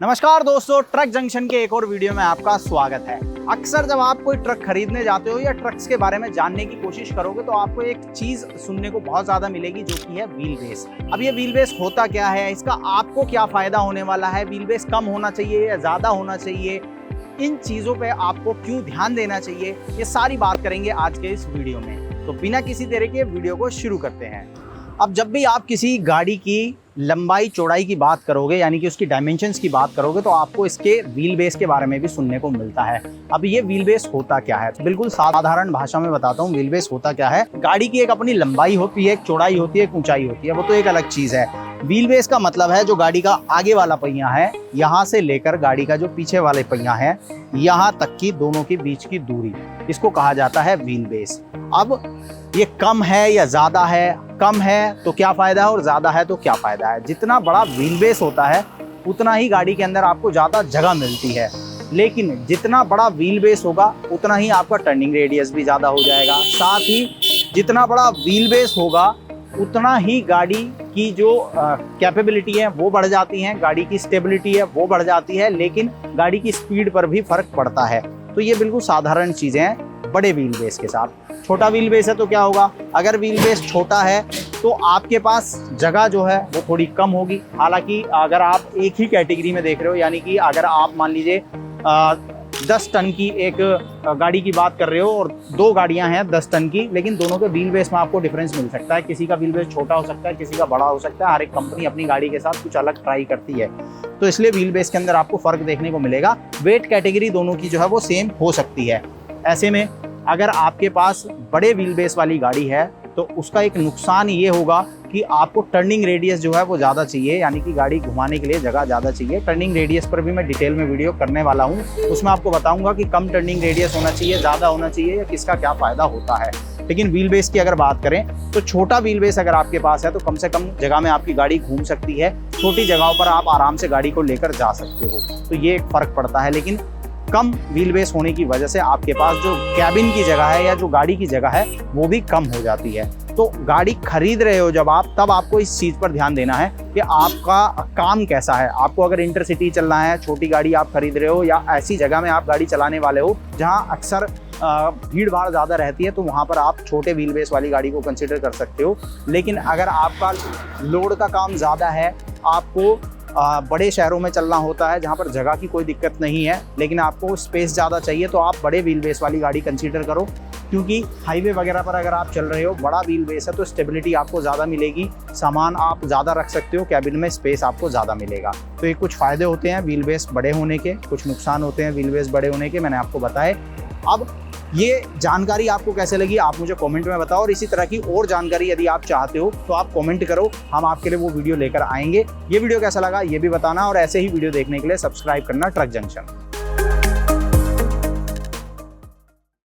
नमस्कार दोस्तों, truck junction के एक और वीडियो में आपका स्वागत है। अक्सर जब आप कोई ट्रक खरीदने जाते हो या ट्रक्स के बारे में जानने की कोशिश करोगे तो आपको एक चीज सुनने को बहुत ज्यादा मिलेगी जो कि है व्हील बेस। अब ये व्हील बेस होता क्या है, इसका आपको क्या फायदा होने वाला है, व्हील बेस कम होना चाहिए या ज्यादा होना चाहिए, इन चीजों पे आपको क्यों ध्यान देना चाहिए, ये सारी बात करेंगे आज के इस वीडियो में। तो बिना किसी देरी के वीडियो को शुरू करते हैं। अब जब भी आप किसी गाड़ी की लंबाई चौड़ाई की बात करोगे, यानी कि उसकी डायमेंशंस की बात करोगे, तो आपको इसके व्हील बेस के बारे में भी सुनने को मिलता है। अब ये व्हील बेस होता क्या है, बिल्कुल साधारण भाषा में बताता हूँ। व्हील बेस होता क्या है, गाड़ी की एक अपनी लंबाई होती है, एक चौड़ाई होती है, एक ऊंचाई होती है, वो तो एक अलग चीज है। व्हील बेस का मतलब है जो गाड़ी का आगे वाला पहिया है, यहाँ से लेकर गाड़ी का जो पीछे वाले पहिया है, यहाँ तक की दोनों के बीच की दूरी, इसको कहा जाता है व्हील बेस। अब ये कम है या ज्यादा है, कम है तो क्या फायदा है और ज्यादा है तो क्या फायदा है। जितना बड़ा व्हील बेस होता है उतना ही गाड़ी के अंदर आपको ज्यादा जगह मिलती है, लेकिन जितना बड़ा व्हील बेस होगा उतना ही आपका टर्निंग रेडियस भी ज्यादा हो जाएगा। साथ ही जितना बड़ा व्हील बेस होगा उतना ही गाड़ी की जो कैपेबिलिटी है वो बढ़ जाती है, गाड़ी की स्टेबिलिटी है वो बढ़ जाती है, लेकिन गाड़ी की स्पीड पर भी फर्क पड़ता है। तो ये बिल्कुल साधारण चीजें हैं बड़े व्हील बेस के साथ। छोटा व्हील बेस है तो क्या होगा, अगर व्हील बेस छोटा है तो आपके पास जगह जो है वो थोड़ी कम होगी। हालांकि अगर आप एक ही कैटेगरी में देख रहे हो, यानी कि अगर आप मान लीजिए 10 टन की एक गाड़ी की बात कर रहे हो और दो गाड़ियां हैं 10 टन की, लेकिन दोनों के व्हील बेस में आपको डिफरेंस मिल सकता है। किसी का व्हील बेस छोटा हो सकता है, किसी का बड़ा हो सकता है। हर एक कंपनी अपनी गाड़ी के साथ कुछ अलग ट्राई करती है, तो इसलिए व्हील बेस के अंदर आपको फर्क देखने को मिलेगा। वेट कैटेगरी दोनों की जो है वो सेम हो सकती है। ऐसे में अगर आपके पास बड़े व्हील बेस वाली गाड़ी है तो उसका एक नुकसान ये होगा कि आपको टर्निंग रेडियस जो है वो ज़्यादा चाहिए, यानी कि गाड़ी घुमाने के लिए जगह ज़्यादा चाहिए। टर्निंग रेडियस पर भी मैं डिटेल में वीडियो करने वाला हूँ, उसमें आपको बताऊंगा कि कम टर्निंग रेडियस होना चाहिए, ज़्यादा होना चाहिए, या किसका क्या फ़ायदा होता है। लेकिन व्हील बेस की अगर बात करें तो छोटा व्हील बेस अगर आपके पास है तो कम से कम जगह में आपकी गाड़ी घूम सकती है, छोटी जगहों पर आप आराम से गाड़ी को लेकर जा सकते हो, तो ये एक फ़र्क पड़ता है। लेकिन कम व्हील बेस होने की वजह से आपके पास जो कैबिन की जगह है या जो गाड़ी की जगह है वो भी कम हो जाती है। तो गाड़ी खरीद रहे हो जब आप, तब आपको इस चीज़ पर ध्यान देना है कि आपका काम कैसा है। आपको अगर इंटरसिटी चलना है, छोटी गाड़ी आप खरीद रहे हो, या ऐसी जगह में आप गाड़ी चलाने वाले हो जहां अक्सर भीड़ भाड़ ज़्यादा रहती है, तो वहाँ पर आप छोटे व्हील बेस वाली गाड़ी को कंसिडर कर सकते हो। लेकिन अगर आपका लोड का काम ज़्यादा है, आपको बड़े शहरों में चलना होता है जहाँ पर जगह की कोई दिक्कत नहीं है, लेकिन आपको स्पेस ज़्यादा चाहिए, तो आप बड़े व्हील बेस वाली गाड़ी कंसीडर करो। क्योंकि हाईवे वगैरह पर अगर आप चल रहे हो, बड़ा व्हील बेस है तो स्टेबिलिटी आपको ज़्यादा मिलेगी, सामान आप ज़्यादा रख सकते हो, कैबिन में स्पेस आपको ज़्यादा मिलेगा। तो ये कुछ फ़ायदे होते हैं व्हील बेस बड़े होने के, कुछ नुकसान होते हैं व्हील बेस बड़े होने के, मैंने आपको बताए। अब ये जानकारी आपको कैसे लगी आप मुझे कमेंट में बताओ, और इसी तरह की और जानकारी यदि आप चाहते हो तो आप कमेंट करो, हम आपके लिए वो वीडियो लेकर आएंगे। ये वीडियो कैसा लगा ये भी बताना, और ऐसे ही वीडियो देखने के लिए सब्सक्राइब करना ट्रक जंक्शन।